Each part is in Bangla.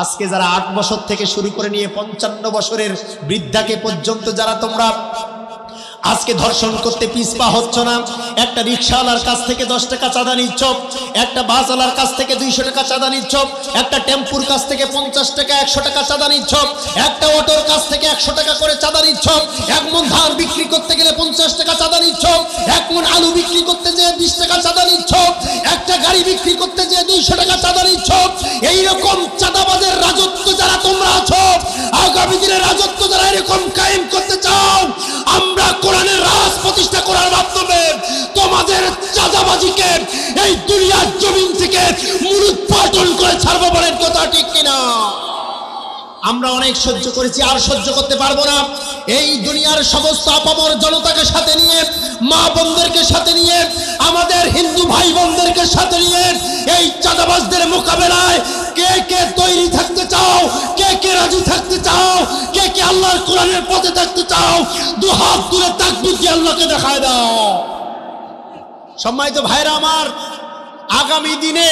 আজকে যারা 8 বছর থেকে শুরু করে নিয়ে 55 বছরের বৃদ্ধাকে পর্যন্ত যারা তোমরা আজকে ধর্ষণ করতে পিছপা হচ্ছ না, একটা রিকশাওয়ালার কাছ থেকে 10 টাকা চাঁদা নিচ্ছ, একটা বাসওয়ালার কাছ থেকে 200 টাকা চাঁদা নিচ্ছ, একটা টেম্পুর কাছ থেকে 50 টাকা 100 টাকা চাঁদা নিচ্ছ, একটা অটোর কাছ থেকে 100 টাকা করে চাঁদা নিচ্ছ, এক মন ধান বিক্রি করতে গেলে 50 টাকা চাঁদা নিচ্ছ, এক মন আলু বিক্রি করতে যেয়ে 20 টাকা চাঁদা নিচ্ছ, একটা গাড়ি বিক্রি করতে যেয়ে 200 টাকা চাঁদা নিচ্ছ। এইরকম চাঁদাবাজের রাজত্ব যারা তোমরা আছো, আগামী দিনে রাজত্ব যারা এরকম কায়েম করতে চাও, আমরা কোরআনের রাজ প্রতিষ্ঠা করার মাধ্যমে তোমাদের চাঁদাবাজিকে এই দুনিয়ার জমিন থেকে মূলোৎপাটন করে ছাড়বো। বলেন কথা ঠিক কিনা? আমরা অনেক সহ্য করেছি, আর সহ্য করতে পারবো না। এই দুনিয়ার সমস্ত আপামর জনতাকে সাথে নিয়ে, মা বোনদেরকে সাথে নিয়ে, আমাদের হিন্দু ভাই বোনদেরকে সাথে নিয়ে এই চাঁদাবাজদের মোকাবেলায় কে কে তৈরি থাকতে চাও, কে কে রাজি থাকতে চাও, কে কে আল্লাহর কোরআনের পথে থাকতে চাও, দুহাত তুলে তাকবীর দিয়ে আল্লাহকে দেখায় দাও। সম্মানিত ভাইরা আমার, আগামী দিনে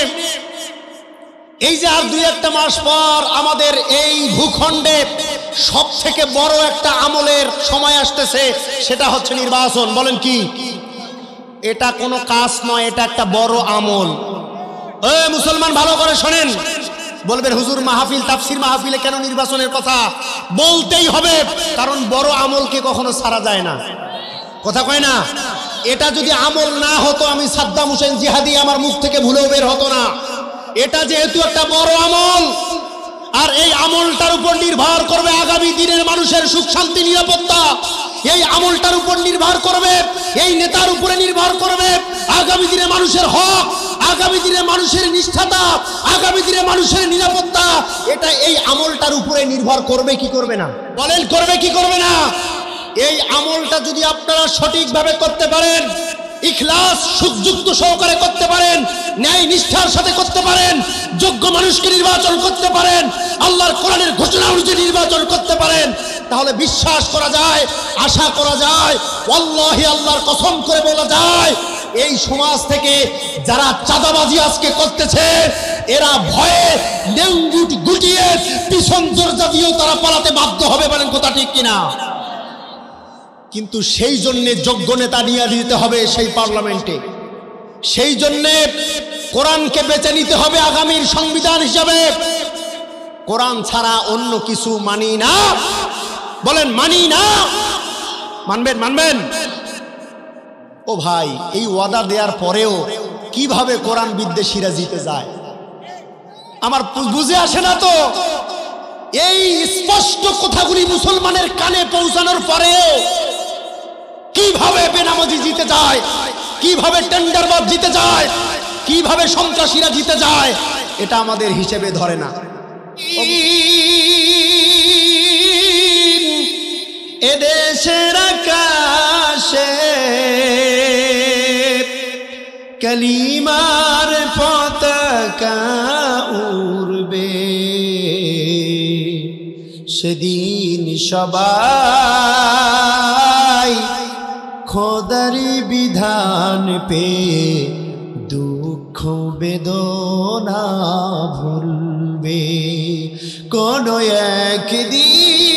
এই যে আর 2-1 মাস পর আমাদের এই ভূখণ্ডে সব থেকে বড় একটা আমলের সময় আসতেছে, সেটা হচ্ছে নির্বাচন। বলেন কি? এটা কোনো কাজ নয়, এটা একটা বড় আমল। মুসলমান ভালো করে শোনেন। বলবেন হুজুর মাহফিল তাফসির মাহফিলে কেন নির্বাচনের কথা? বলতেই হবে, কারণ বড় আমলকে কখনো ছাড়া যায় না। কথা কয় না? এটা যদি আমল না হতো, আমি সাদ্দাম হোসেন জিহাদি আমার মুখ থেকে ভুলেও বের হতো না। এটা যেহেতু একটা বড় আমল, আর এই আমলটার উপর নির্ভর করবে আগামী দিনের মানুষের সুখ শান্তি নিরাপত্তা। এই আমলটার উপর নির্ভর করবে, এই নেতার উপরে নির্ভর করবে আগামী দিনে মানুষের হক, আগামী দিনে মানুষের নিষ্ঠাতা, আগামী দিনে মানুষের নিরাপত্তা। এটা এই আমলটার উপরে নির্ভর করবে কি করবে না? বলেন করবে কি করবে না? এই আমলটা যদি আপনারা সঠিকভাবে করতে পারেন, ইখলাস সুযুক্ত সহকারে করতে পারেন, ন্যায় নিষ্ঠার সাথে করতে পারেন, যোগ্য মানুষকে নির্বাচন করতে পারেন, আল্লাহর কোরআনের ঘোষণা অনুযায়ী নির্বাচন করতে পারেন, তাহলে বিশ্বাস করা যায়, আশা করা যায়, ওয়াল্লাহি আল্লাহর কসম করে বলা যায়, এই সমাজ থেকে যারা চাঁদাবাজি আজকে করতেছে, এরা ভয়ে নেংগুট গুটিয়ে পিছন দরজা দিয়েও তারা পালাতে বাধ্য হবে। বলেন কথা ঠিক কিনা? কিন্তু সেই জন্যে যোগ্য নেতা নিয়ে দিতে হবে সেই পার্লামেন্টে, সেই জন্যে কোরআনকে বেছে নিতে হবে আগামীর সংবিধান হিসাবে। কোরআন ছাড়া অন্য কিছু মানি না। বলেন মানি না। মানবেন? মানবেন? ও ভাই, এই ওয়াদা দেওয়ার পরেও কিভাবে কোরআন বিদ্বেষীরা জিতে যায় আমার বুঝে আসে না তো। এই স্পষ্ট কথাগুলি মুসলমানের কানে পৌঁছানোর পরেও কিভাবে বেনামাজি জিতে যায়, কিভাবে টেন্ডারবাজ জিতে যায়, কিভাবে সন্ত্রাসীরা জিতে যায়, এটা আমাদের হিসেবে ধরে না। এদেশের আকাশে কালিমার পতাকা উড়বে, সেদিন সবাই খোদারি বিধান পে দুঃখ বেদনা ভুলবে। কোন একদিন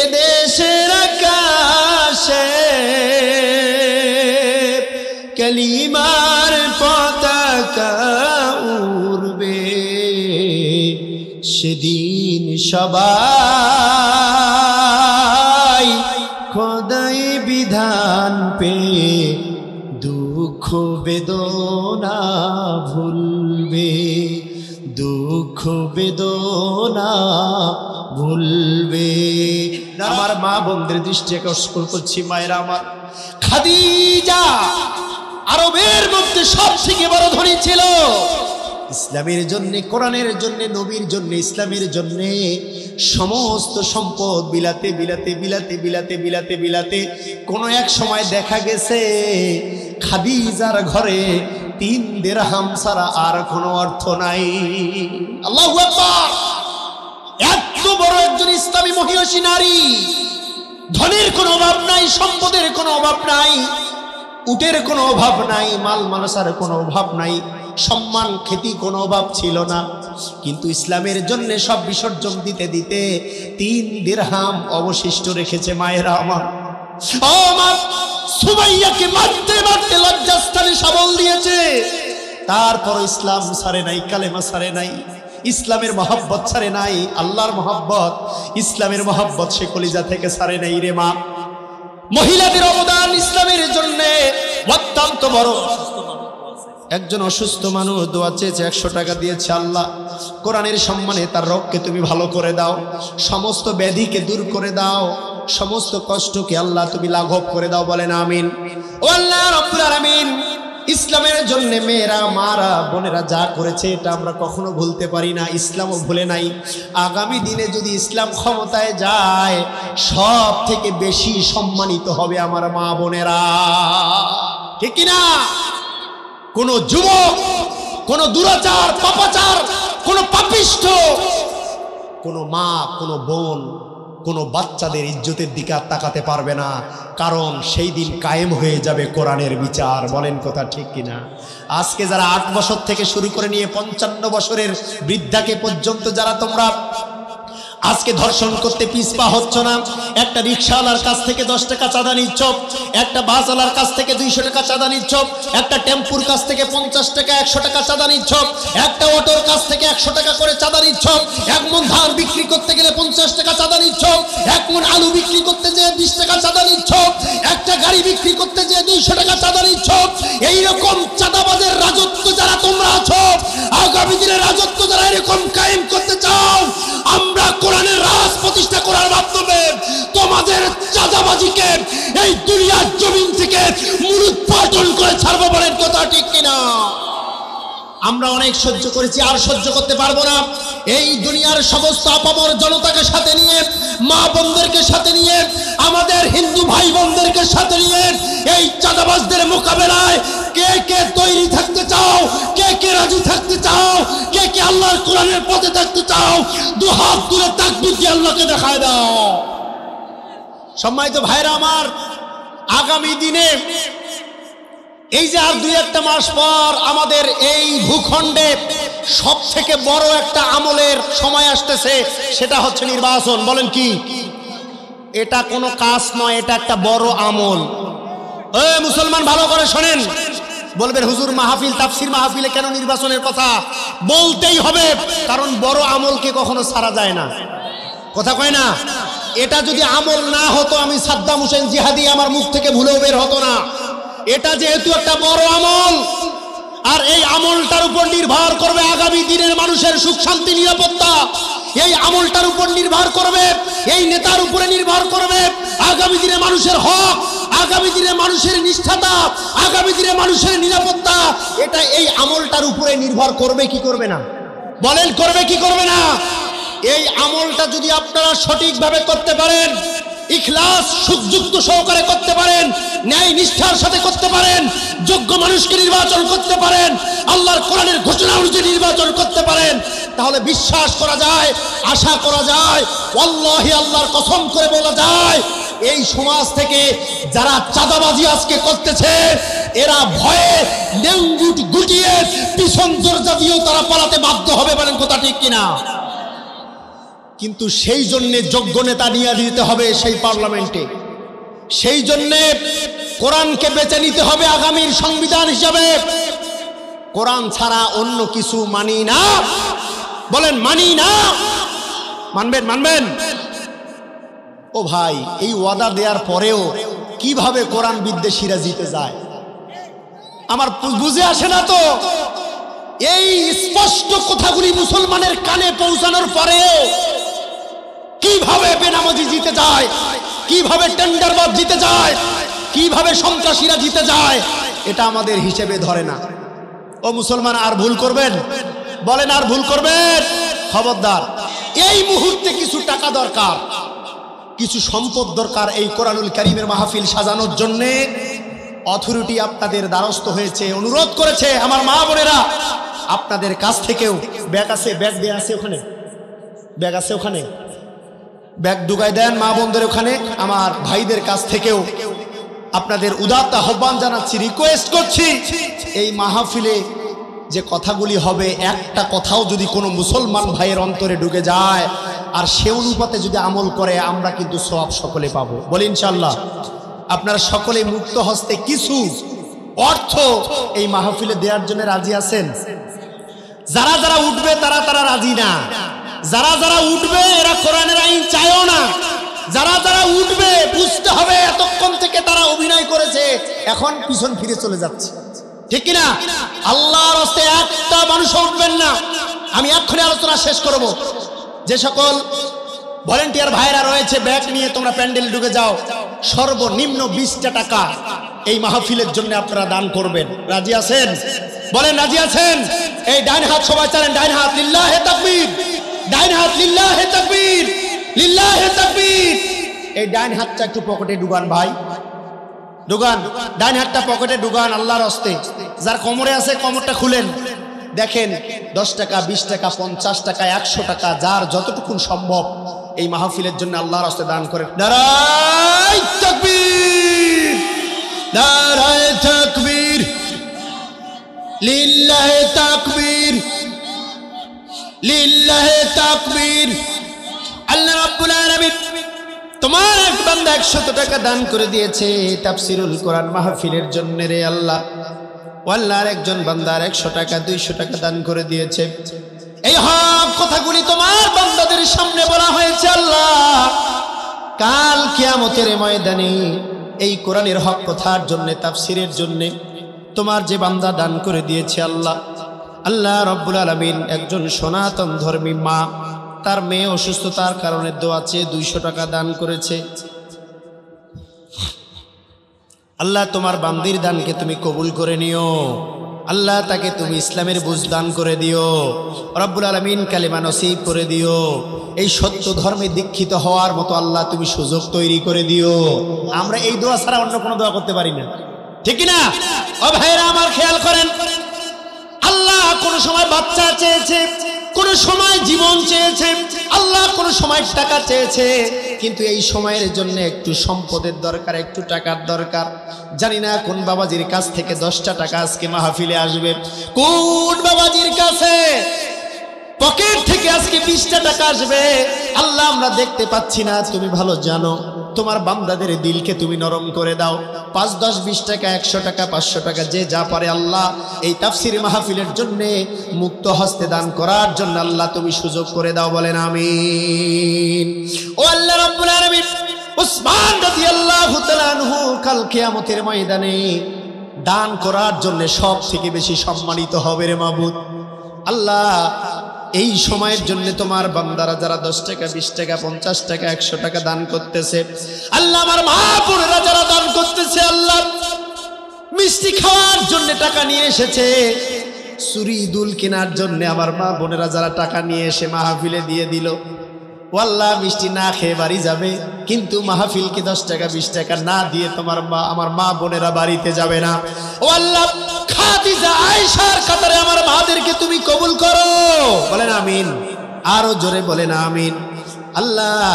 এদেশের আকাশে কালিমার পতাকা উড়বে, সেদিন সবাই খোদাই বিধান পে দুঃখ বেদনা ভুলবে, দুঃখ বেদনা ভুলবে। আমার মা বোনদের দৃষ্টি আকর্ষণ করছি, মায়েরা আমার, খাদিজা আরবের মধ্যে সব থেকে বড় ধনী ছিল। ইসলামের জন্য, কোরআনের জন্য, নবীর জন্য, ইসলামের জন্য সমস্ত সম্পদ বিলাতে বিলাতে বিলাতে বিলাতে বিলাতে বিলাতে কোনো এক সময় দেখা গেছে খাদিজার ঘরে 3 দিরহাম ছাড়া আর কোনো অর্থ নাই। আল্লাহু আকবার! এত বড় একজন ইসলামী মহিয়সী নারী, ধনের কোনো অভাব নাই, সম্পদের কোনো অভাব নাই, উটের কোনো অভাব নাই, মাল মানসার কোনো অভাব নাই, সম্মান খ্যাতি কোনো অভাব ছিল না, কিন্তু ইসলামের জন্য সব বিসর্জন দিতে দিতে 3 দিরহাম অবশিষ্ট রেখেছে। মায়েরা আমার, ও মা, সুমাইয়াকে মারতে মারতে লজ্জাস্থানে শাবল দিয়েছে, তারপর ইসলাম ছাড়ে নাই, কালেমা ছাড়ে নাই, ইসলামের মহব্বত ছাড়ে নাই, আল্লাহর মহব্বত, ইসলামের মহব্বত সে কলিজা থেকে ছাড়ে নাই রে মা। মহিলাদের অবদান ইসলামের জন্য অত্যন্ত বড়। একজন অসুস্থ মানুষ দোয়া চেয়েছে, 100 টাকা দিয়েছে। আল্লাহ কোরআনের সম্মানে তার রোগকে তুমি ভালো করে দাও, সমস্ত ব্যাধিকে দূর করে দাও, সমস্ত কষ্টকে আল্লাহ তুমি লাঘব করে দাও। বলেন আমিন। ও আল্লাহ রাব্বুল আলামিন, ইসলামের জন্য মেয়েরা, মারা, বোনেরা যা করেছে এটা আমরা কখনো ভুলতে পারি না, ইসলামও ভুলে নাই। আগামী দিনে যদি ইসলাম ক্ষমতায় যায়, সব থেকে বেশি সম্মানিত হবে আমার মা বোনেরা, ঠিক কিনা? কোন যুবক, কোন দুরাচার, পাপাচার, কোন পাপিষ্ঠ, কোন মা, কোন বোন, কোন বাচ্চাদের ইজ্জতের দিকে আর তাকাতে পারবে না, কারণ সেই দিন কায়েম হয়ে যাবে কোরআনের বিচার। বলেন কথা ঠিক কিনা? আজকে যারা 8 বছর থেকে শুরু করে নিয়ে 55 বছরের বৃদ্ধাকে পর্যন্ত যারা তোমরা আজকে ধর্ষণ করতে পিছপা হচ্ছ না, একটা রিক্সাওয়ালার কাছ থেকে 10 টাকা চাঁদা নিচ্ছ, একটা বাসওয়ালার কাছ থেকে 200 টাকা চাঁদা নিচ্ছ, একটা টেম্পুর কাছ থেকে 50 টাকা 100 টাকা চাঁদা নিচ্ছ, একটা অটোর কাছ থেকে 100 টাকা করে চাঁদা নিচ্ছ, 1 মণ ধান বিক্রি করতে গেলে 50 টাকা চাঁদা নিচ্ছ, 1 মণ আলু বিক্রি করতে যেয়ে 20 টাকা চাঁদা নিচ্ছ, একটা গাড়ি বিক্রি করতে যেয়ে 200 টাকা চাঁদা নিচ্ছ। এইরকম চাঁদাবাজের রাজত্ব যারা তোমরা আছো, আগামী দিনে রাজত্ব যারা এরকম কায়েম করতে চাও, আমরা কোরআনের রাজ প্রতিষ্ঠা করার মাধ্যমে তোমাদের চাঁদাবাজিকে এই দুনিয়ার জমিন থেকে মূলোৎপাটন করে ছাড়বো। বলেন কথা ঠিক কিনা? আমরা অনেক সহ্য করেছি, আর সহ্য করতে পারবো না। এই দুনিয়ার সমস্ত আপামর জনতাকে সাথে নিয়ে, মা বোনদেরকে সাথে নিয়ে, আমাদের হিন্দু ভাই বোনদেরকে সাথে নিয়ে এই চাঁদাবাজদের মোকাবেলায় কে কে তৈরি থাকতে চাও, কে কে রাজি থাকতে চাও, কে কে আল্লাহর কোরআনের পথে থাকতে চাও, 2 হাত তুলে তাকবীর দিয়ে আল্লাহকে দেখায় দাও। সম্মানিত ভাইরা আমার, আগামী দিনে এই যে আর 2-1 মাস পর আমাদের এই ভূখণ্ডে সব থেকে বড় একটা আমলের সময় আসতেছে, সেটা হচ্ছে নির্বাচন। বলেন কি? এটা কোনো কাজ নয়, এটা একটা বড় আমল। মুসলমান ভালো করে শোনেন, বলবেন হুজুর মাহফিল, তাফসির মাহফিলে কেন নির্বাচনের কথা? বলতেই হবে, কারণ বড় আমলকে কখনো ছাড়া যায় না। কথা কয় না? এটা যদি আমল না হতো, আমি সাদ্দাম হোসেন জিহাদি আমার মুখ থেকে ভুলেও বের হতো না। এটা যেহেতু একটা বড় আমল, আর এই আমলটার উপর নির্ভর করবে আগামী দিনের মানুষের সুখ শান্তি নিরাপত্তা, এই আমলটার উপর নির্ভর করবে, এই নেতার উপরে নির্ভর করবে আগামী দিনে মানুষের হক, আগামী দিনে মানুষের নিষ্ঠাতা, আগামী দিনে মানুষের নিরাপত্তা। এটা এই আমলটার উপরে নির্ভর করবে কি করবে না? বলেন করবে কি করবে না? এই আমলটা যদি আপনারা সঠিকভাবে করতে পারেন, ইখলাস সুযুক্ত সহকারে করতে পারেন, ন্যায় নিষ্ঠার সাথে করতে পারেন, যোগ্য মানুষকে নির্বাচন করতে পারেন, আল্লাহর কোরআনের ঘোষণা অনুযায়ী নির্বাচন করতে পারেন, তাহলে বিশ্বাস করা যায়, আশা করা যায়, ওয়াল্লাহি আল্লাহর কসম করে বলা যায়, এই সমাজ থেকে যারা চাঁদাবাজি আজকে করতেছে, এরা ভয়ে লেঙ্গুট গুটিয়ে পিছন দরজা দিয়েও তারা পালাতে বাধ্য হবে। বলেন কথা ঠিক কিনা? কিন্তু সেই জন্যে যোগ্য নেতা নিয়ে দিতে হবে সেই পার্লামেন্টে, সেই জন্যে কোরআনকে বেছে নিতে হবে আগামীর সংবিধান হিসাবে। কোরআন ছাড়া অন্য কিছু মানি না। বলেন মানি না? মানবেন? মানবেন? ও ভাই, এই ওয়াদা দেওয়ার পরেও কিভাবে কোরআন বিদ্বেষীরা জিতে যায় আমার বুঝে আসে না তো। এই স্পষ্ট কথাগুলি মুসলমানের কানে পৌঁছানোর পরেও কিভাবে বেনামাজি জিতে যায়, কিভাবে টেন্ডারবাজ জিতে যায়, কিভাবে সন্ত্রাসীরা জিতে যায়, এটা আমাদের হিসেবে ধরে না। ও মুসলমান, আর ভুল করবেন? বলেন আর ভুল করবেন? খবরদার। এই মুহূর্তে কিছু টাকা দরকার, কিছু সম্পদ দরকার এই কোরআনুল কারীমের মাহফিল সাজানোর জন্য। অথরিটি আপনাদের দ্বারস্থ হয়েছে, অনুরোধ করেছে, আমার মা বোনেরা আপনাদের কাছ থেকেও ব্যাগ আছে, ব্যাগ দেয়া আছে ওখানে, ব্যাগ আছে ওখানে, ব্যাগ ঢুকাই দেন মা বোনদের ওখানে। আমার ভাইদের কাছ থেকেও আপনাদের উদাত্ত আহ্বান জানাচ্ছি, রিকোয়েস্ট করছি, এই মাহফিলে যে কথাগুলি হবে, একটা কথাও যদি কোনো মুসলমান ভাইয়ের অন্তরে ঢুকে যায় আর সে অনুপাতে যদি আমল করে, আমরা কিন্তু সওয়াব সকলে পাবো। বলি ইনশাআল্লাহ। আপনারা সকলে মুক্ত হস্তে কিছু অর্থ এই মাহফিলে দেওয়ার জন্য রাজি আছেন? যারা যারা উঠবে তারা তারা রাজি না, যারা যারা উঠবে এরা কোরআনের আইন চায়ও না। যারা যারা উঠবে বুঝতে হবে এতক্ষণ থেকে তারা অভিনয় করেছে, এখন পিছন ফিরে চলে যাচ্ছে, ঠিক কিনা? আল্লাহর রাস্তায় একটা মানুষ উঠবেন না। আমি এক্ষুনি আলোচনা শেষ করব। যে সকল ভলেন্টিয়ার ভাইরা রয়েছে, ব্যাগ নিয়ে তোমরা প্যান্ডেল ঢুকে যাও। সর্বনিম্ন 20টা টাকা এই মাহফিলের জন্য আপনারা দান করবেন। রাজি আছেন? বলেন রাজি আছেন? এই ডাইন হাত সবাই চালেন, ডাইন হাত লিল্লাহে তাকবীর, ডাইন হাত লিল্লাহে তাকবীর, লিল্লাহে তাকবীর। এই ডাইন হাতটা একটু পকেটে ঢুকান ভাই, ঢুকান, ডাইন হাতটা পকেটে ঢুকান আল্লাহর হস্তে। যার কোমরে আছে কোমরটা খুলেন, দেখেন 10 টাকা, 20 টাকা, 50 টাকা, 100 টাকা, যার যতটুকু সম্ভব এই মাহফিলের জন্য আল্লাহর হস্তে দান করেন। নারায়ে তাকবীর, নারায়ে তাকবীর, লিল্লাহে তাকবীর, লিল্লাহে তাকবীর। আল্লাহ রাব্বুল আলামিন তোমার এক বান্দা 100 টাকা দান করে দিয়েছে তাফসীরুল কোরআন মাহফিলের জন্য রে আল্লাহ। আল্লাহর একজন বান্দার 100 টাকা, 200 টাকা দান করে দিয়েছে। এই হক কথাগুলি তোমার বান্দাদের সামনে বলা হয়েছে আল্লাহ। কাল কিয়ামতের ময়দানে এই কোরআনের হক কথার জন্য, তাফসীরের জন্য তোমার যে বান্দা দান করে দিয়েছে আল্লাহ, আল্লাহ রাব্বুল আলামিন একজন সনাতন ধর্মী মা, তার মেয়ে অসুস্থতার কারণে দোয়া চেয়ে 200 টাকা দান করেছে। আল্লাহ তোমার বান্দির দানকে তুমি কবুল করে নিও আল্লাহ, তাকে তুমি ইসলামের বুঝ দান করে দিও রব্বুল আলামিন, কালেমা নসিব করে দিও। এই সত্য ধর্মে দীক্ষিত হওয়ার মতো আল্লাহ তুমি সুযোগ তৈরি করে দিও। আমরা এই দোয়া ছাড়া অন্য কোনো দোয়া করতে পারি না, ঠিক না? ও ভাইরা আমার খেয়াল করেন, আল্লাহ কোন সময় বাচ্চা চেয়েছে, কোন সময় জীবন চেয়েছে, আল্লাহ কোন সময় টাকা চেয়েছে, কিন্তু এই সময়ের জন্য একটু সম্পদের দরকার, একটু টাকার দরকার। জানি না কোন বাবাজির কাছ থেকে 10টা টাকা আজকে মাহফিলে আসবে, কোন বাবাজির কাছে পকেট থেকে আজকে 20টা টাকা আসবে। আল্লাহ আমরা দেখতে পাচ্ছি না, তুমি ভালো জানো। তোমার বান্দাদের দিলকে তুমি নরম করে দাও। 5, 10, 20 টাকা, 100 টাকা, 500 টাকা, যে যা পারে আল্লাহ এই তাফসীর মাহফিলের জন্য মুক্ত হস্তে দান করার জন্য আল্লাহ তুমি সুযোগ করে দাও। বলেন আমিন। ও আল্লাহ রাব্বুল আলামিন, উসমান রাদিয়াল্লাহু তাআলা আনহু কাল কিয়ামতের ময়দানে দান করার জন্য সব থেকে বেশি সম্মানিত হবে রে মাবুদ। আল্লাহ এই সময়ের জন্য তোমার বান্দারা যারা 10 টাকা, 20 টাকা, 50 টাকা, 100 টাকা দান করতেছে, আল্লাহ আমার মা বোনেরা যারা দান করতেছে, আল্লাহ মিষ্টি খাওয়ার জন্য টাকা নিয়ে এসেছে, চুরি দুল কেনার জন্য আমার মা বোনেরা যারা টাকা নিয়ে এসে মাহফিলে দিয়ে দিল, ও আল্লাহ মিষ্টি না খেয়ে বাড়ি যাবে, কিন্তু মাহফিলকে 10 টাকা, 20 টাকা না দিয়ে আমার মা বোনেরা বাড়িতে যাবে না। ও আল্লাহ খাদিজা, আয়েশার কাতারে আমার মাদেরকে তুমি কবুল করো। বলেন আমিন, আরো জোরে বলেন আমিন। আল্লাহ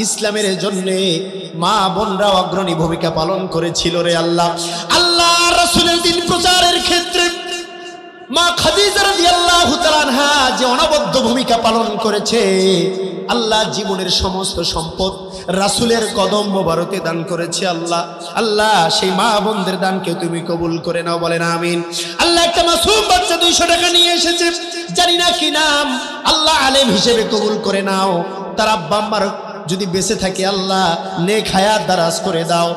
ইসলামের জন্য মা বোনরা অগ্রণী ভূমিকা পালন করেছিল রে আল্লাহ। আল্লাহ রাসূলের দিন প্রচারের ক্ষেত্রে মা খাদিজা রাদিয়াল্লাহু তাআলা আনহা যে অনবদ্য ভূমিকা পালন করেছে, আল্লাহ জীবনের সমস্ত সম্পদ রাসূলের কদম মোবারকে দান করেছে আল্লাহ। আল্লাহ সেই মা বোনদের দানকে তুমি কবুল করে নাও। বলেন আমিন। আল্লাহ একটা মাসুম বাচ্চা 200 টাকা নিয়ে এসেছে, জানি না কি নাম, আল্লাহ আলেম হিসেবে কবুল করে নাও। তার আব্বা আম্মার যদি বেঁচে থাকে আল্লাহ নেক হায়াত দারাজ করে দাও,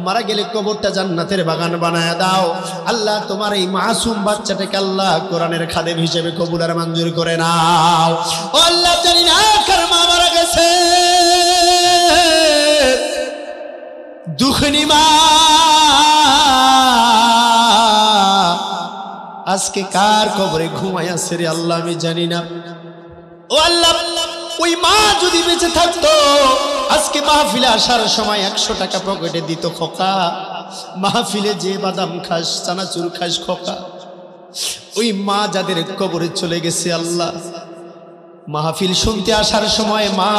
মারা গেলে কবরটা জান্নাতের বাগান বানায় দাও। আল্লাহ তোমার এই মাসুম বাচ্চাটাকে আল্লাহ কোরআনের খাদেম হিসেবে কবুল আর মঞ্জুর করে নাও। ও আল্লাহ জানি না কার মা মারা গেছে, দুঃখনি মা আজকে কার কবরে ঘুমায় আছে রে আল্লাহ আমি জানি না। ও আল্লাহ ওই মা যদি বেঁচে থাকতো আজকে মাহফিলে আসার সময় 100 টাকা পকেটে দিত। খোকা মাহফিলে যে বাদাম খাস, চানাচুর খাস খোকা, ওই মা যাদের কবরে চলে গেছে আল্লাহ, মাহফিল শুনতে আসার সময় মা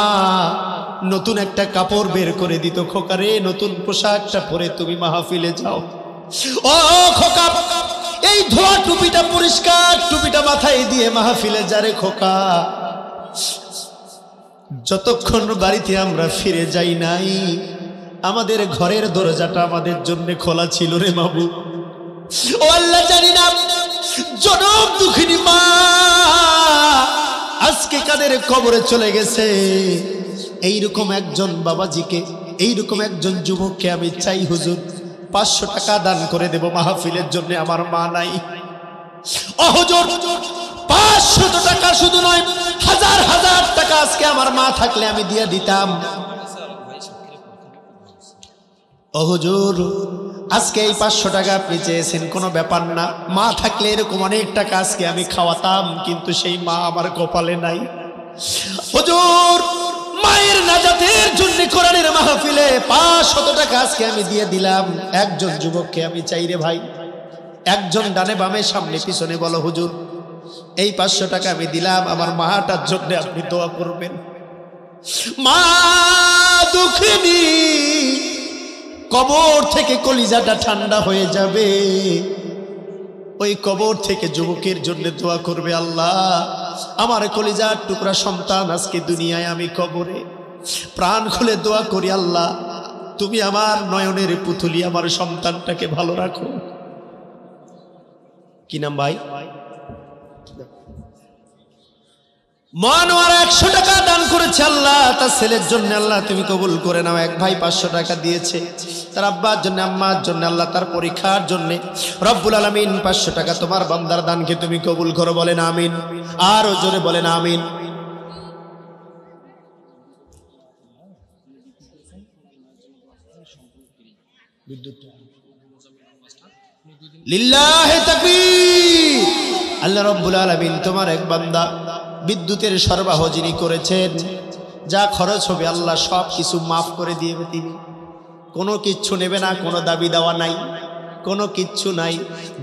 নতুন একটা কাপড় বের করে দিত। খোকা রে, নতুন পোশাকটা পরে তুমি মাহফিলে যাও। ও খোকা, এই ধোয়া টুপিটা, পরিষ্কার টুপিটা মাথায় দিয়ে মাহফিলে যারে খোকা, যতক্ষণ বাড়িতে আমরা ফিরে যাই নাই আমাদের ঘরের দরজাটা আমাদের জন্য খোলা ছিল রে মাবু। ও আল্লাহ, জানি না জনম দুঃখিনী মা আজকে কাদের কবরে চলে গেছে। এইরকম একজন বাবাজিকে, এইরকম একজন যুবককে আমি চাই হুজুর 500 টাকা দান করে দেব মাহফিলের জন্য। আমার মা নাই। ও হুজুর 500 টাকা শুধু নয়, হাজার হাজার টাকা আজকে আমার মা থাকলে আমি দিয়ে দিতাম। ও হুজুর আজকে এই 500 টাকা আপনি চেয়েছেন, কোনো ব্যাপার না, মা থাকলে এরকম অনেক টাকা আজকে আমি খাওয়াতাম, কিন্তু সেই মা আমার কপালে নাই। হুজুর মায়ের নাজাতের জন্য কোরআনের মাহফিলে 500 টাকা আজকে আমি দিয়ে দিলাম। একজন যুবককে আমি চাই রে ভাই, একজন ডানে বামে সামনে পিছনে বলো হুজুর এই 500 টাকা আমি দিলাম, আমার মাটার জন্য আপনি দোয়া করবেন। মা দুঃখিনী, কবর থেকে কলিজাটা ঠান্ডা হয়ে যাবে, ওই কবর থেকে যুবকের জন্য দোয়া করবে, আল্লাহ আমার কলিজার টুকরা সন্তান আজকে দুনিয়ায়, আমি কবরে। প্রাণ খুলে দোয়া করি, আল্লাহ তুমি আমার নয়নের পুতুলি আমার সন্তানটাকে ভালো রাখো। কি নাম ভাই? মনোয়ার 100 টাকা দান করেছে, আল্লাহ তার ছেলের জন্য আল্লাহ তুমি কবুল করে নাও। এক ভাই 500 টাকা দিয়েছে তার আব্বার জন্য, আম্মার জন্য, আল্লাহ তার পরীক্ষার জন্য। রব্বুল আলামিন 500 টাকা তোমার বান্দার দানকে তুমি কবুল করো, বলেন আমিন। আরো জোরে বলেন আমিন। লিল্লাহি তাকবীর। আল্লাহ রব্বুল আলামিন তোমার এক বান্দা বিদ্যুতের সরবরাহ যিনি করেছেন, যা খরচ হবে আল্লাহ সব কিছু মাফ করে দিয়েবে তিনি। কোনো কিচ্ছু নেবে না, কোনো দাবি দেওয়া নাই, কোনো কিচ্ছু নাই।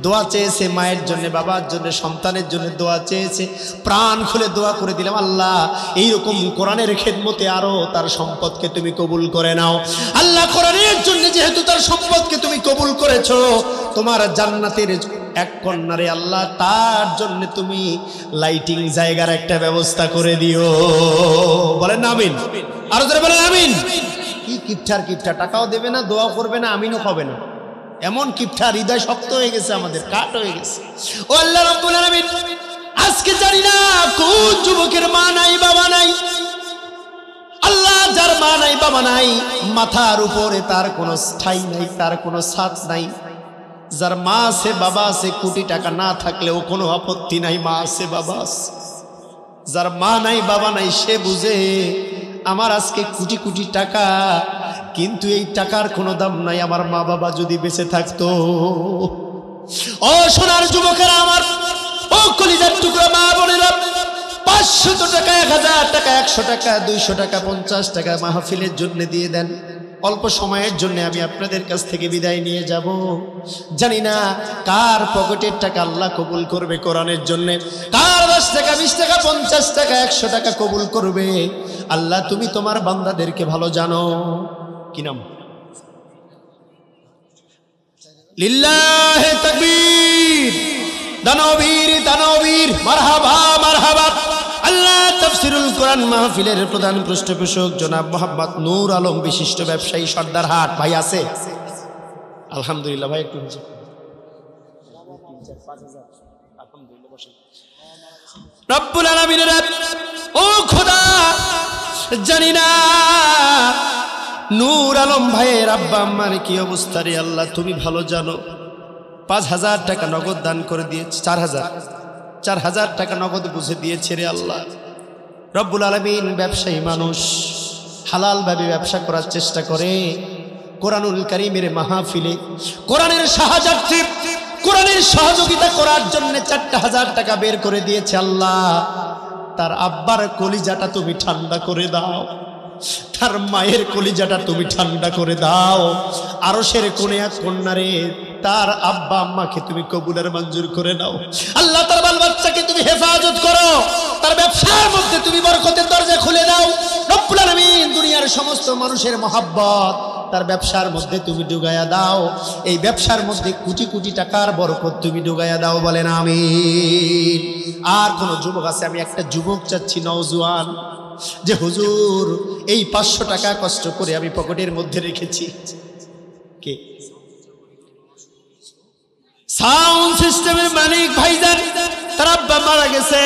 দোয়া চেয়েছে মায়ের জন্য, বাবার জন্য, সন্তানের জন্য দোয়া চেয়েছে, প্রাণ খুলে দোয়া করে দিলাম, আল্লাহ এইরকম কোরআনের খেদমতে আরো তার সম্পদকে তুমি কবুল করে নাও। আল্লাহ কোরআনের জন্য যেহেতু তার সম্পদকে তুমি কবুল করেছো, তোমার জান্নাতের এক কন্যারে আল্লাহ তার জন্য তুমি লাইটিং জায়গার একটা ব্যবস্থা করে দিও, বলেন আমিন। আরো জোরে বলেন আমিন। কি কিপটার কিপটা, টাকাও দেবে না, দোয়াও করবে না, আমিনও হবে না, এমন কিপটা, হৃদয় শক্ত হয়ে গেছে, আমাদের কাট হয়ে গেছে। ও আল্লাহ রাব্বুল আলামিন, আজকে জানি না কোন যুবকের মা নাই বাবা নাই। আল্লাহ যার মা নাই বাবা নাই, মাথার উপরে তার কোনো ঠাঁই নাই, তার কোনো ছাদ নাই। যার মা আছে বাবা আছে, কোটি টাকা না থাকলেও কোনো আপত্তি নাই, মা আছে বাবা আছে। যার মা নাই বাবা নাই, সে বুঝে আমার আজকে কোটি কোটি টাকা, কিন্তু এই টাকার কোনো দাম নাই আমার মা বাবা যদি বেঁচে থাকতো। ও সোনার যুবকেরা আমার, ও কলিজার টুকরা মা বোনেরা, 500 টাকা, 1000 টাকা, 100 টাকা, 200 টাকা, 50 টাকা মাহফিলের জন্য দিয়ে দেন। অল্প সময়ের জন্য আমি আপনাদের কাছ থেকে বিদায় নিয়ে যাব। জানি না কার পকেটের টাকা আল্লাহ কবুল করবে কোরআনের জন্য, কার 10 টাকা, 20 টাকা, 50 টাকা, 100 টাকা কবুল করবে। আল্লাহ তুমি তোমার বান্দাদেরকে ভালো জানো। কি নাম? লিল্লাহি তাকবীর। দানবীর দানবীর, মারহাবা মারহাবা। আল্লাহ তাফসীরুল কোরআন মাহফিলের প্রধান পৃষ্ঠপোষক জনাব মোহাম্মদ নূর আলম, বিশিষ্ট ব্যবসায়ী, সর্দারহাট। ভাই আছে? আলহামদুলিল্লাহ। ভাই একটু রব্বুল আলামিনের, ও খোদা জানি না নূর আলম ভাইয়ের আব্বা আম্মার কি অবস্থা রে আল্লাহ তুমি ভালো জানো। 5000 টাকা নগদ দান করে দিয়েছে, 4000 টাকা নগদ বুঝে দিয়েছে রে আল্লাহ। রব্বুল আলামিন ব্যবসায়ী মানুষ, হালাল ভাবে ব্যবসা করার চেষ্টা করে। কোরআনুল কারীমের মাহফিলে কোরআনের সাহায্যার্থে, কোরআনের সহযোগিতা করার জন্য 4000 টাকা বের করে দিয়েছে। আল্লাহ তার আব্বার কলিজাটা তুমি ঠান্ডা করে দাও, তার মায়ের কলিজাটা তুমি ঠান্ডা করে দাও। আরশের কোণে এক কন্যারে, তার আব্বা আম্মাকে তুমি কবুলের মঞ্জুর করে নাও। আল্লাহ তার বাল বাচ্চাকে তুমি হেফাজত করো, তার ব্যবসার মধ্যে তুমি বরকতের দরজা খুলে দাও। রব্বুল আলামিন দুনিয়ার দুনিয়ার সমস্ত মানুষের মহাব্বত তার ব্যবসার মধ্যে তুমি ডুবাইয়া দাও। এই ব্যবসার মধ্যে কোটি কোটি টাকার বরকত তুমি ডুবাইয়া দাও, বলেন আমিন। আর কোন যুবক আছে? আমি একটা যুবক চাচ্ছি, নওজোয়ান, যে হুজুর এই 500 টাকা কষ্ট করে আমি পকেটের মধ্যে রেখেছি। কে? সাউন্ড সিস্টেমের মালিক ভাইজান, তার আব্বা মারা গেছে।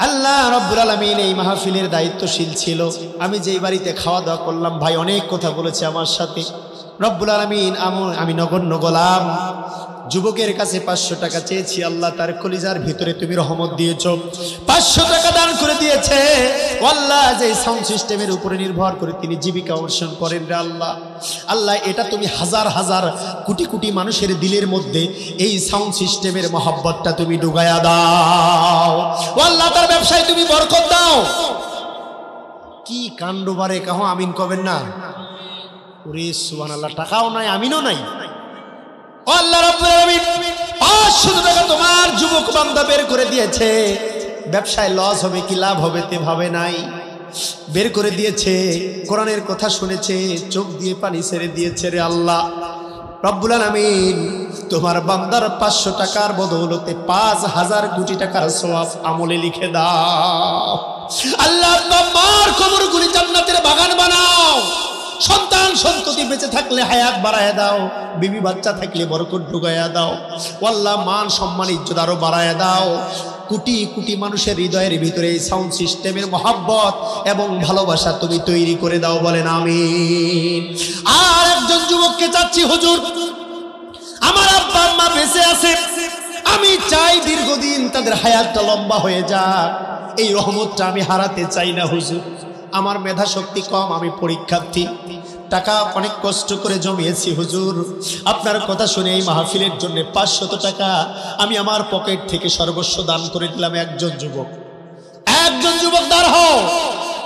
আল্লাহ রাব্বুল আলামিন এই মাহফিলের দায়িত্বশীল ছিল। আমি যেই বাড়িতে খাওয়া দাওয়া করলাম, ভাই অনেক কথা বলেছে আমার সাথে। রব্বুল আলামিন আমি নগণ্য গোলাম, যুবকের কাছে 500 টাকা চেয়েছি, আল্লাহ তার কলিজার ভিতরে তুমি রহমত দিয়েছো, 500 টাকা দান করে দিয়েছে। আল্লাহ যে সাউন্ড সিস্টেমের উপরে নির্ভর করে তিনি জীবিকা অর্জন করেন রে আল্লাহ, আল্লাহ এটা তুমি হাজার হাজার কোটি কোটি মানুষের দিলের মধ্যে এই সাউন্ড সিস্টেমের মহব্বতটা তুমি ডুবাইয়া দাও। আল্লাহ তার ব্যবসায় তুমি বরকত দাও। কি কাণ্ড বারে, কাহ আমিন কবেন না? ওরে সুবহানাল্লাহ, টাকাও নাই, আমিনও নাই। আল্লাহ রাব্বুল আলামিন 500 টাকা তোমার যুবক বান্দা বের করে দিয়েছে। ব্যবসায় লস হবে কি লাভ হবে তে ভাবে নাই, বের করে দিয়েছে। কোরআনের কথা শুনেছে, চোখ দিয়ে পানি ছেড়ে দিয়েছে রে আল্লাহ রাব্বুল আলামিন। তোমার বান্দার 500 টাকার বদৌলতে 5000 কোটি টাকার সওয়াব আমলে লিখে দাও। আল্লাহ তোমার কবরগুলি জান্নাতের বাগান বানাও। সন্তান সন্ততি বেঁচে থাকলে হায়াত বাড়ায় দাও, বিবি বাচ্চা থাকলে বরকত ঢুকাইয়া দাও। আল্লাহ মান সম্মান ইজ্জত আরো বাড়ায় দাও। কোটি কোটি মানুষের হৃদয়ের ভিতরে এই সাউন্ড সিস্টেমের মহব্বত এবং ভালোবাসা তুমি তৈরি করে দাও, বলেন আমিন। আর একজন যুবককে চাচ্ছি, হুজুর আমার আব্বা আম্মা বেঁচে আছে, আমি চাই দীর্ঘদিন তাদের হায়াতটা লম্বা হয়ে যাক। এই রহমতটা আমি হারাতে চাই না হুজুর। আমার মেধা শক্তি কম, আমি পরীক্ষার্থী, টাকা অনেক কষ্ট করে জমিয়েছি হুজুর। আপনার কথা শুনে এই মাহফিলের জন্য 500 টাকা আমি আমার পকেট থেকে সর্বস্ব দান করে দিলাম। একজন যুবক দাঁড় হও,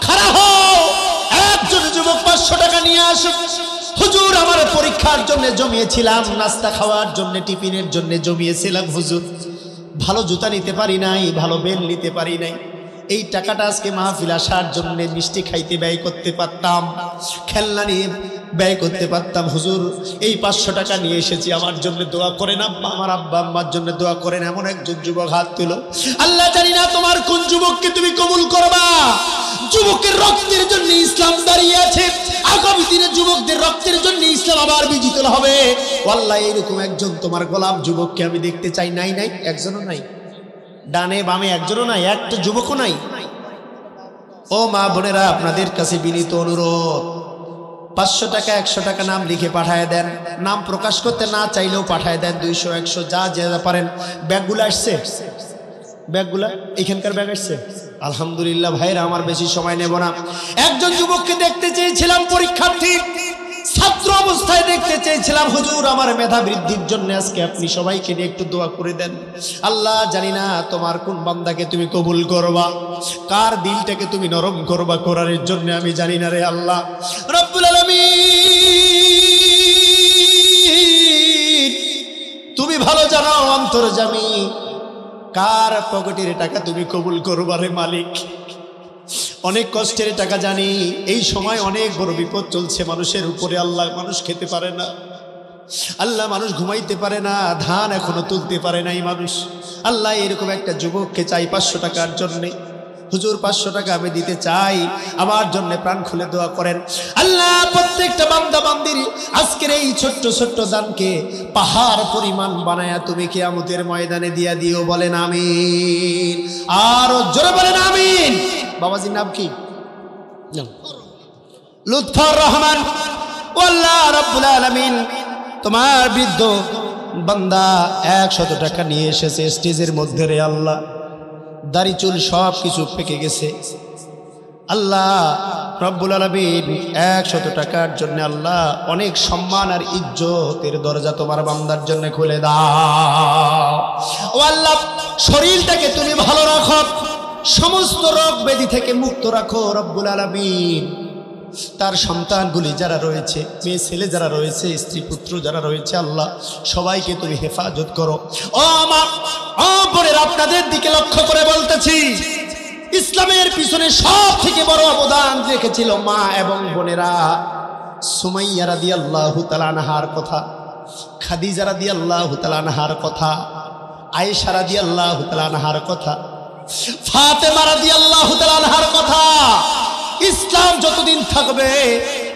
খাড়া হও। একজন যুবক 500 টাকা নিয়ে আসুন। হুজুর আমার পরীক্ষার জন্য জমিয়েছিলাম, নাস্তা খাওয়ার জন্য, টিফিনের জন্য জমিয়েছিলাম হুজুর। ভালো জুতা নিতে পারি নাই, ভালো বেল নিতে পারি নাই। এই টাকাটা আজকে মাহফিল আসার জন্য মিষ্টি খাইতে ব্যয় করতে পারতাম, খেলনা নিয়ে ব্যয় করতে পারতাম। হুজুর এই 500 টাকা নিয়ে এসেছি, আমার জন্য দোয়া করেন, আমার আব্বা আম্মার জন্য দোয়া করেন। এমন একজন যুবক হাত তুলো। আল্লাহ জানি না তোমার কোন যুবককে তুমি কবুল করবা। যুবকের রক্তের জন্য ইসলাম দাঁড়িয়ে আছে, আগামী দিনে যুবকদের রক্তের জন্য ইসলাম আবার বিজিত হবে। আল্লাহ এরকম একজন তোমার গোলাম যুবককে আমি দেখতে চাই। নাই নাই, একজনও নাই, ডানে বামে একজনও নাই, একটা যুবকও নাই। ও মা বোনেরা, আপনাদের কাছে বিনীত অনুরোধ, 500 টাকা 100 টাকা নাম লিখে পাঠায় দেন। নাম প্রকাশ করতে না চাইলেও পাঠায় দেন, 200 100 যা যা পারেন। ব্যাগগুলো আসছে, ব্যাগগুলা এখানকার ব্যাগ আসছে আলহামদুলিল্লাহ। ভাইরা আমার বেশি সময় নেব না। একজন যুবককে দেখতে চেয়েছিলাম, পরীক্ষার্থী ছাত্র অবস্থায় দেখতে চেয়েছিলাম। হুজুর আমার মেধা বৃদ্ধির জন্য আজকে আপনি সবাইকে নিয়ে একটু দোয়া করে দেন। আল্লাহ জানি না তোমার কোন বান্দাকে তুমি কবুল করবা, কার দিলটাকে তুমি নরম করবা কোরআনের জন্য আমি জানি না রে আল্লাহ রব্বুল আলামিন। তুমি ভালো জানো অন্তর্যামী, কার পকেটের টাকা তুমি কবুল করবা রে মালিক। অনেক কষ্টের টাকা জানি, এই সময় অনেক বড় বিপদ চলছে মানুষের উপরে। আল্লাহ মানুষ খেতে পারে না, আল্লাহ মানুষ ঘুমাইতে পারে না, ধান এখনো তুলতে পারে নাই মানুষ। আল্লাহ এরকম একটা যুবককে চাই 500 টাকার জন্যে। হুজুর 500 টাকা আমি দিতে চাই, আমার জন্য প্রাণ খুলে দোয়া করেন। আল্লাহ প্রত্যেকটা বান্দা বান্দির আজকের এই ছোট্ট ছোট্ট দানকে পাহাড় পরিমাণ বানায়া তুমি কিয়ামতের ময়দানে দিয়া দিও, বলেন আমিন। আর জোরে বলেন আমিন। বাবাজির নাম কি? লুৎফর রহমান। আল্লাহ রাব্বুল আলামিন তোমার বৃদ্ধ বান্দা 100 টাকা নিয়ে এসেছে স্টেজের মধ্যে রে আল্লাহ। দাড়ি চুল সব কিছু পেকে গেছে। আল্লাহ রব্বুল আলামিন 100 টাকার জন্য আল্লাহ অনেক সম্মান আর ইজ্জতের দরজা তোমার বান্দার জন্য খুলে দাও। ও আল্লাহ শরীরটাকে তুমি ভালো রাখো, সমস্ত রোগ ব্যাধি থেকে মুক্ত রাখো রব্বুল আলামিন। তার সন্তানগুলি যারা রয়েছে, মেয়ে ছেলে যারা রয়েছে, স্ত্রী পুত্র যারা রয়েছে, আল্লাহ সবাইকে তুমি হেফাজত করো। ও আমার ও বোনের, আপনাদের দিকে লক্ষ্য করে বলতেছি, ইসলামের পিছনে সব থেকে বড় অবদান রেখেছিল মা এবং বোনেরা। সুমাইয়া রাদিয়াল্লাহু তাআলা আনহার কথা, খাদিজা রাদিয়াল্লাহু তাআলা আনহার কথা, আয়েশা রাদিয়াল্লাহু তাআলা আনহার কথা, ফাতেমা রাদিয়াল্লাহু তাআলা আনহার কথা। ইসলাম যতদিন থাকবে,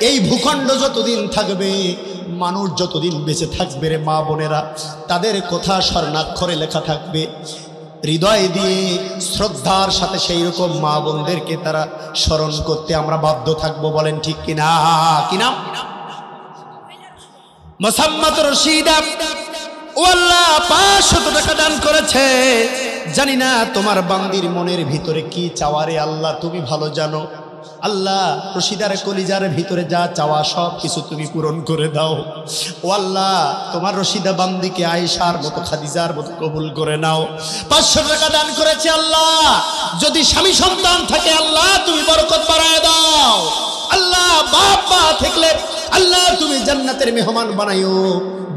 এই ভূখণ্ড যতদিন থাকবে, মানুষ যতদিন বেঁচে থাকবে রে মা বোনেরা, তাদের কথা স্বর্ণাক্ষরে লেখা থাকবে। হৃদয় দিয়ে শ্রদ্ধার সাথে সেই রকম মা বোনদেরকে তারা স্মরণ করতে আমরা বাধ্য থাকবো। বলেন ঠিক কিনা? কিনা? মোসাম্মত রশিদা ও আল্লাহ 500 টাকা দান করেছে। জানি না তোমার বান্দির মনের ভিতরে কি চাওয়ারে আল্লাহ তুমি ভালো জানো। আল্লাহ রশিদার কলিজার ভিতরে যা চাওয়া সব কিছু তুমি পূরণ করে দাও। ও আল্লাহ তোমার রশিদা বান্দিকে আয়েশার মতো খাদিজার মতো কবুল করে নাও। 500 টাকা দান করেছে আল্লাহ, যদি স্বামী সন্তান থাকে আল্লাহ তুমি বরকত বাড়ায় দাও। আল্লাহ বাপ মা থাকলে আল্লাহ তুমি জান্নাতের মেহমান বানাইও।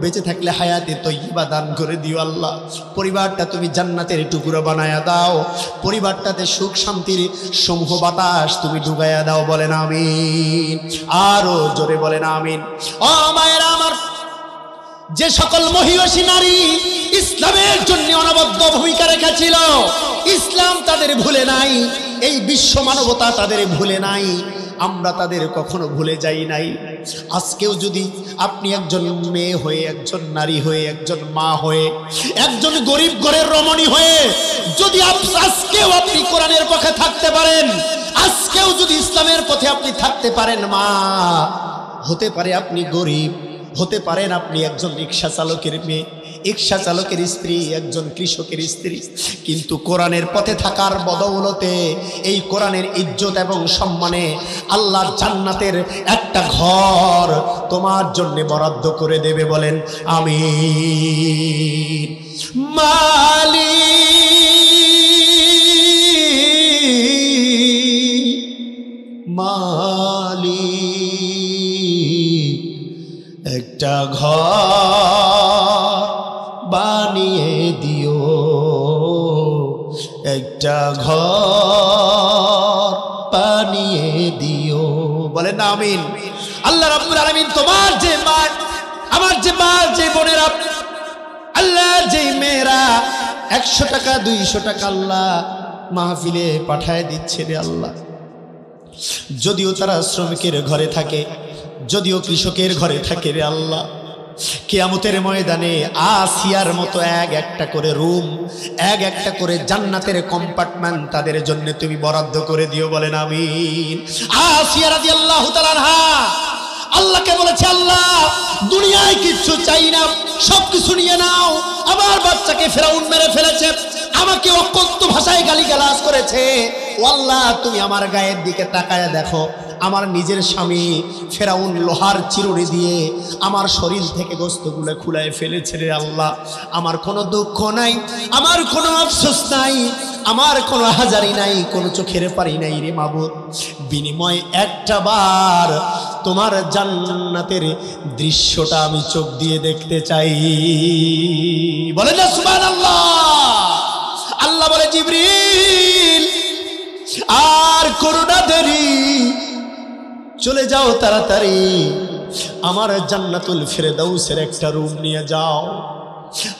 বেঁচে থাকলে হায়াতে তৈয়বা দান করে দিও আল্লাহ। পরিবারটা তুমি জান্নাতের টুকরো বানায়া দাও। পরিবারটাতে সুখ শান্তির সমূহ বাতাস তুমি ডুবাইয়া দাও। বলেন আমিন। আরো জোরে বলেন আমিন। ও মায়েরা আমার, যে সকল মহিষী নারী ইসলামের জন্য অনবদ্য ভূমিকা রেখেছিল, ইসলাম তাদের ভুলে নাই, এই বিশ্ব মানবতা তাদের ভুলে নাই, আমরা তাদের কখনো ভুলে যাই নাই। আজকেও যদি আপনি একজন মেয়ে হয়ে, একজন নারী হয়ে, একজন মা হয়ে, একজন গরিব ঘরের রমণী হয়ে যদি আজকেও আপনি কোরআনের পক্ষে থাকতে পারেন, আজকেও যদি ইসলামের পথে আপনি থাকতে পারেন, মা হতে পারে আপনি গরিব, হতে পারেন আপনি একজন রিক্সা চালকের মেয়ে, রিক্সা চালকের স্ত্রী, একজন কৃষকের স্ত্রী, কিন্তু কোরআনের পথে থাকার বদৌলতে এই কোরআনের ইজ্জত এবং সম্মানে আল্লাহর জান্নাতের একটা ঘর তোমার জন্য বরাদ্দ করে দেবে। বলেন আমিন। মালিক একটা ঘর বানিয়ে দিও, একটা ঘর বানিয়ে দিও। বলেন আমিন। আল্লাহ রাব্বুল আলামিন তোমার যে মা, আমার যে মা, যে বোনেরা, আল্লাহ যে মেয়েরা 100 টাকা 200 টাকা আল্লাহ মাহফিলে পাঠায় দিচ্ছে রে আল্লাহ, যদিও তারা শ্রমিকের ঘরে থাকে, যদিও কৃষকের ঘরে থাকে রে আল্লাহ, কিয়ামতের ময়দানে আসিয়ার মতো একটা করে রুম, একটা করে জান্নাতের কম্পার্টমেন্ট তাদের জন্য তুমি বরাদ্দ করে দিও। বলেন আমিন। আসিয়া রাদিয়াল্লাহু তাআলা আনহা আল্লাহকে বলেছে, আল্লাহ দুনিয়ায় কিচ্ছু চাই না, সবকিছু নিয়ে নাও। আমার বাচ্চাকে ফেরাউন মেরে ফেলেছে, আমাকে অকথ্য ভাষায় গালিগালাজ করেছে। ও আল্লাহ তুমি আমার গায়ের দিকে তাকায় দেখো, আমার নিজের স্বামী ফেরাউন লোহার চিরুনি দিয়ে আমার শরীর থেকে গোস্তগুলো খুলায় ফেলেছে রে আল্লাহ। আমার কোনো দুঃখ নাই, আমার কোনো আফসোস নাই, আমার কোনো হাজারি নাই, কোনো চোখের পানি নাই রে মাবুদ। বিনিময় একটা বার তোমার জান্নাতের দৃশ্যটা আমি চোখ দিয়ে দেখতে চাই। বলে না সুবহানাল্লাহ। আল্লাহ বলে, জিবরিল আর করোনা দেরি, চলে যাও তাড়াতাড়ি, আমার জান্নাতুল ফেরদাউসের একটা রুম নিয়ে যাও,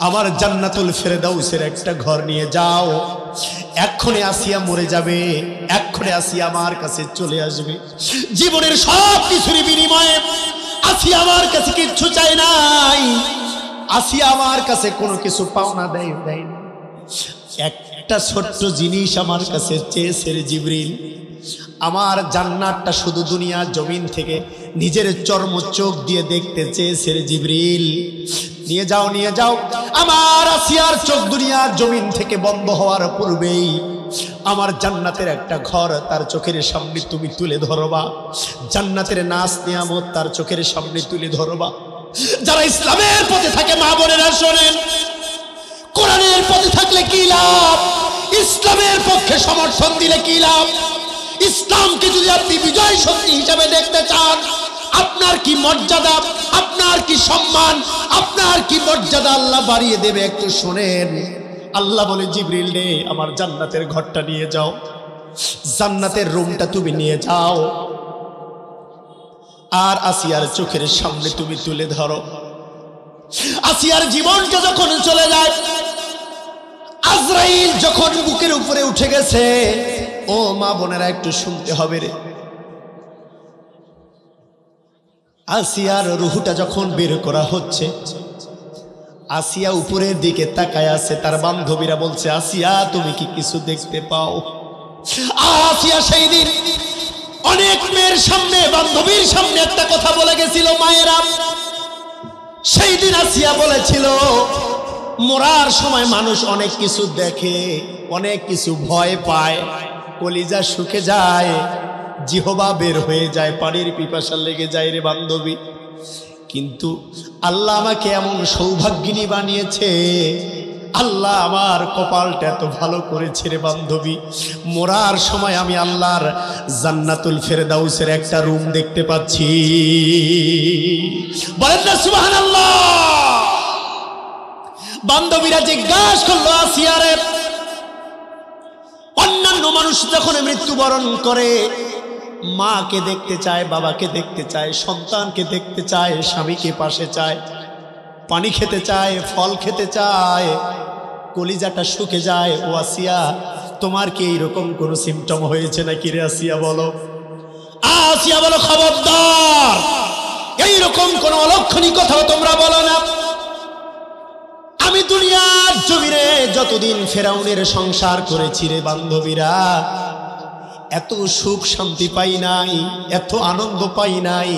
আমার জান্নাতুল ফেরদাউসের একটা ঘর নিয়ে যাও। এক্ষণে আসিয়া মরে যাবে, এক্ষণে আসিয়া আমার কাছে চলে আসবে। জীবনের সব কিছুর বিনিময়ে আসিয়া আমার কাছে কিচ্ছু চাই নাই, আসিয়া আমার কাছে কোনো কিছু পাওনা দেয় না, একটা ছোট্ট জিনিস আমার কাছে চেয়েছে রে জিবরিল। আমার জান্নাতটা শুধু দুনিয়া জমিন থেকে নিজের চর্ম চোখ দিয়ে দেখতে চেয়েছে রে জিবরিল। নিয়ে যাও, নিয়ে যাও। আমার আসিয়ার চোখ দুনিয়া জমিন থেকে বন্ধ হওয়ার পূর্বেই আমার জান্নাতের একটা ঘর তার চোখের সামনে তুমি তুলে ধরবা, জান্নাতের নাজ নিয়ামত তার চোখের সামনে তুলে ধরবা। যারা ইসলামের পথে থাকে মা বোনেরা শোনেন, কোরআনের পথে থাকলে কি লাভ, ইসলামের পক্ষে সমর্থন দিলে কি লাভ। ইসলামকে যদি আপনি বিজয় শক্তি হিসেবে দেখতে চান, আপনার কি মর্যাদা, আপনার কি সম্মান, আপনার কি মর্যাদা আল্লাহ বাড়িয়ে দেবে। একটু শোনেন, আল্লাহ বলে, জিবরিল রে আমার জান্নাতের ঘরটা নিয়ে যাও, জান্নাতের রুমটা তুমি নিয়ে যাও আর আসিয়ার চোখের সামনে তুমি তুলে ধরো। আসিয়ার জীবনটা যখন চলে যায়, আজরাইল যখন বুকের উপরে উঠে গেছে, ও মা বোনেরা একটু শুনতে হবে রে, আসিয়ার রুহটা যখন বের করা হচ্ছে, আসিয়া উপরের দিকে তাকায় আছে, তার বান্ধবীরা বলছে আসিয়া তুমি কি কিছু দেখতে পাও? আসিয়া সেই দিন অনেক মেয়ের সামনে, বান্ধবীর সামনে একটা কথা বলে গেছিল মায়েরা। সেই দিন আসিয়া বলেছিল মরার সময় মানুষ অনেক কিছু দেখে, অনেক কিছু ভয় পায়, কলিজা শুকে যায়, জিহবা বের হয়ে যায়, পানির পিপাসা লেগে যায় রে বান্ধবী। কিন্তু আল্লাহ আমাকে এমন সৌভাগ্যিনী বানিয়েছে, আল্লাহ আমার কপালটা এত ভালো করেছে রে বান্ধবী, মরার সময় আমি আল্লাহর জান্নাতুল ফেরদাউসের একটা রুম দেখতে পাচ্ছি। বলেন না সুবহানাল্লাহ। বান্ধবীরা জিজ্ঞাসা করলো আসিয়ারে, অন্যান্য মানুষ যখন মৃত্যুবরণ করে মাকে দেখতে চায়, বাবাকে দেখতে চায়, সন্তানকে দেখতে চায়, স্বামীকে পাশে চায়, পানি খেতে চায়, ফল খেতে চায়, কলিজাটা শুকে যায়। ও আসিয়া তোমার কি এইরকম কোন সিমটম হয়েছে নাকি রে? আসিয়া বলো, আসিয়া বলো খবরদার, এইরকম কোন অলক্ষণী কথাও তোমরা বলো না। আমি দুনিয়ার জমিনে যতদিন ফেরাউনের সংসার করেছি রে বান্ধবীরা, এত সুখ শান্তি পাই নাই, এত আনন্দ পাই নাই,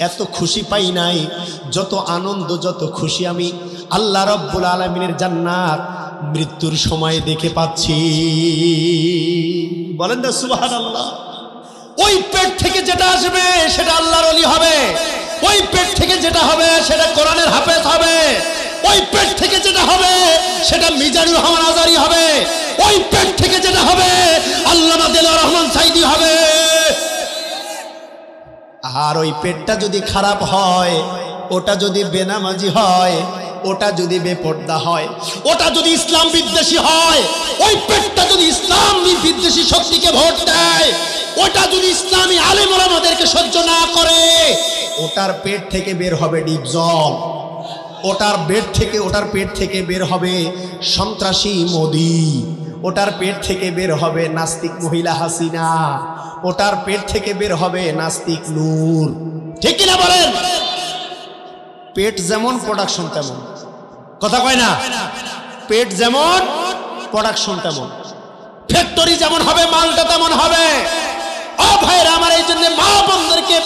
এত খুশি পাই নাই, যত আনন্দ যত খুশি আমি আল্লাহ রাব্বুল আলামিনের জান্নাত মৃত্যুর সময় দেখে পাচ্ছি। বলেন না সুবহানাল্লাহ। ওই পেট থেকে যেটা আসবে সেটা আল্লাহর ওলি হবে, ওই পেট থেকে যেটা হবে সেটা কোরআনের হাফেজ হবে, ওই পেট থেকে যেটা হবে সেটা মিজানুর রহমান আজারি হবে, ওই পেট থেকে যেটা হবে আল্লামা দেলোয়ার রহমান সাইদি হবে। আর ওই পেটটা যদি খারাপ হয়, ওটা যদি বেনামাজি হয়, ওটা যদি বেপর্দা হয়, ওটা যদি ইসলাম বিদ্বেষী হয়, ওই পেটটা যদি ইসলাম বিদ্বেষী শক্তিকে ভোট দেয়, ওটা যদি ইসলামী আলেম ওলামাদেরকে সহ্য না করে, ওটার পেট থেকে বের হবে ডিপ জল, ওটার পেট থেকে বের হবে সন্ত্রাসী মোদি, ওটার পেট থেকে বের হবে নাস্তিক মহিলা হাসিনা, ওটার পেট থেকে বের হবে নাস্তিক নূর। ঠিক কিনা বলেন? পেট যেমন প্রোডাকশন তেমন, কথা কয় না? পেট যেমন প্রোডাকশন তেমন, ফ্যাক্টরি যেমন হবে মালটা তেমন হবে। ও ভাইরা আমার, এই জন্য মা বোনদেরকে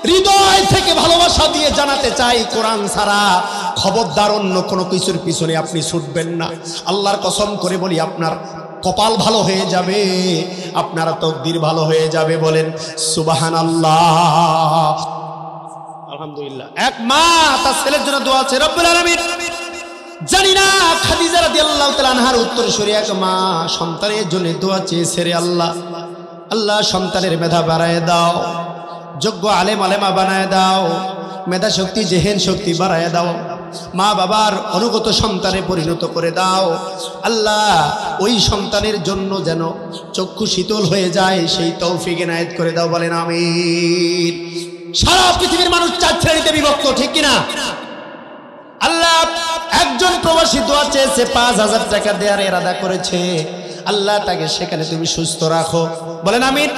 হৃদয় থেকে ভালোবাসা দিয়ে জানাতে চাই, কোরআন ছাড়া খবরদার অন্য কোনো কিছুর পিছনে আপনি ছুটবেন না। আল্লাহর কসম করে বলি, আপনার কপাল ভালো হয়ে যাবে, আপনার তকদির ভালো হয়ে যাবে। বলেন সুবহানাল্লাহ। আলহামদুলিল্লাহ। এক মা তার ছেলের জন্য দোয়া আছে রব্বুল আলামিন। জানি না খাদিজা রাদিয়াল্লাহু তাআলা আনহার উত্তরসূরি এক মা সন্তানের জন্য দোয়া চেয়েছে, রে আল্লাহ, আল্লাহ সন্তানের মেধা বাড়ায় দাও, যোগ্য আলেম আলেমা বানায় দাও, মেধা শক্তি জেহেন শক্তি বাড়ায় দাও, মা বাবার অনুগত সন্তানে পরিণত করে দাও। আল্লাহ ওই সন্তানের জন্য যেন চক্ষু শীতল হয়ে যায়, সেই তৌফিক এনায়েত করে দাও। বলেন আমিন। সারা পৃথিবীর মানুষ 4 শ্রেণীতে বিভক্ত, ঠিক কিনা? আল্লাহ একজন প্রবাসী দোয়া চেয়েছে, 5000 টাকা দেওয়ার ইরাদা করেছে, আল্লাহ তাকে সেখানে তুমি সুস্থ রাখো। বলেন আমিন।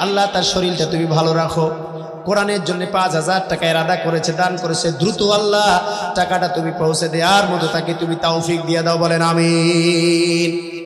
আল্লাহ তার শরীরটা তুমি ভালো রাখো। কোরআনের জন্য 5000 টাকা ইরাদা করেছে, দান করেছে, দ্রুত আল্লাহ টাকাটা তুমি পৌঁছে দেওয়ার মতো তাকে তুমি তৌফিক দিয়ে দাও। বলেন আমিন।